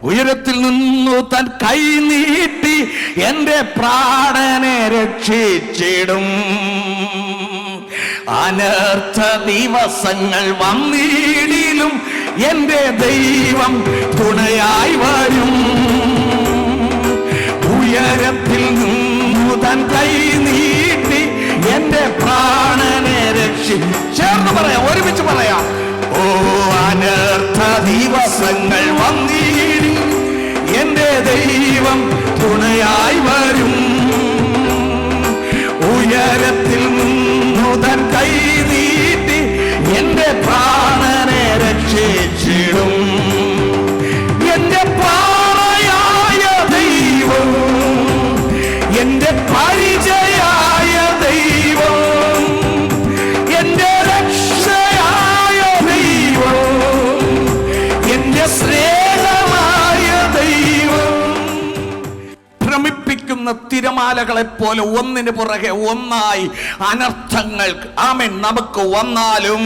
ഉയരത്തിൽ നിന്നു തൻ കൈ നീട്ടി എന്റെ പ്രാണനെ രക്ഷിച്ചിടും. അനർത്ഥ ദിവസങ്ങൾ വന്നിടിലും എന്റെ ദൈവം തുണയായി വരും. ഉയരത്തിൽ നിന്നു തൻ കൈ നീട്ടി എന്റെ പ്രാണനെ ചേർന്ന് പറയാം, ഒരുമിച്ച് പറയാം. ഓ അനർത്ഥ ദിവസങ്ങൾ വന്നിടി എന്റെ ദൈവം തുണയായി വരും. ഉയരത്തിൽ നിന്നു തൻ കൈ നീട്ടി എന്റെ പ്രാണനെ രക്ഷിച്ചിടും. എന്റെ പ്രാണയായ ദൈവം, എന്റെ പരിചയായ ദൈവം, എന്റെ രക്ഷയായ ദൈവം, എന്റെ സ്നേഹമായ ദൈവം. ഭ്രമിപ്പിക്കുന്ന തിരമാലകളെ പോലെ ഒന്നിന് പുറകെ ഒന്നായി അനർത്ഥങ്ങൾ ആമേൻ നമുക്ക് വന്നാലും,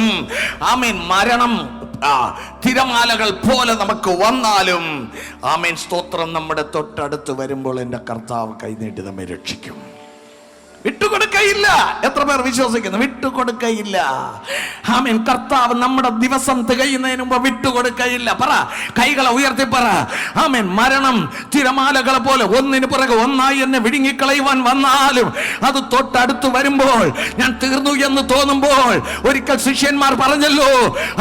ആമേൻ മരണം തിരമാലകൾ പോലെ നമുക്ക് വന്നാലും, ആമേൻ സ്തോത്രം, നമ്മുടെ തൊട്ടടുത്ത് വരുമ്പോൾ എൻ്റെ കർത്താവ് കൈനീട്ടി നമ്മെ രക്ഷിക്കും. വിട്ടുകൊടുക്കയില്ല. എത്ര പേർ വിശ്വസിക്കുന്നു? വിട്ടുകൊടുക്കയില്ല. ആമേൻ. കർത്താവ് നമ്മുടെ ദിവസം തികയുന്നതിന് മുമ്പ് വിട്ടുകൊടുക്കയില്ല. പറ, കൈകളെ ഉയർത്തി പറ, ആമേൻ. മരണം തിരമാലകളെ പോലെ ഒന്നിന് പുറകെ ഒന്നായി എന്നെ വിഴുങ്ങിക്കളയുവാൻ വന്നാലും, അത് തൊട്ടടുത്ത് വരുമ്പോൾ, ഞാൻ തീർന്നു എന്ന് തോന്നുമ്പോൾ, ഒരിക്കൽ ശിഷ്യന്മാർ പറഞ്ഞല്ലോ,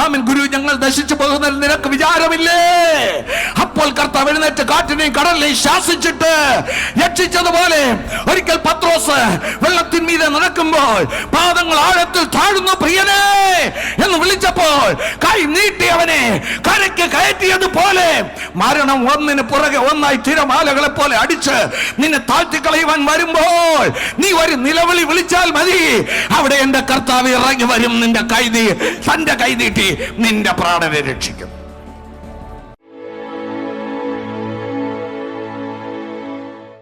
ആമേൻ, ഗുരു, ഞങ്ങൾ നശിച്ചു പോകുന്നതിൽ നിനക്ക് വിചാരമില്ലേ? അപ്പോൾ കർത്താവ് എഴുന്നേറ്റ് കാറ്റിനെയും കടലിനെയും ശാസിച്ചിട്ട് രക്ഷിച്ചതുപോലെ ഒരിക്കൽ പത്രോസ് വെള്ളത്തിന്മീതെ നടക്കുമ്പോൾ പാദങ്ങൾ ആഴത്തിൽ താഴുന്നു പ്രിയനേ എന്ന് വിളിച്ചപ്പോൾ കൈ നീട്ടി അവനെ കരയ്ക്ക് കയറ്റിയതുപോലെ മരണം ഒന്നിന് പുറകെ ഒന്നായി തിരമാലകളെ പോലെ അടിച്ച് നിന്നെ താഴ്ത്തിക്കളയുവാൻ വരുമ്പോൾ നീ ഒരു നിലവിളി വിളിച്ചാൽ മതി. അവിടെ എന്റെ കർത്താവ് ഇറങ്ങി വരും. തന്റെ കൈ നീട്ടി നിന്റെ പ്രാണനെ രക്ഷിക്കും.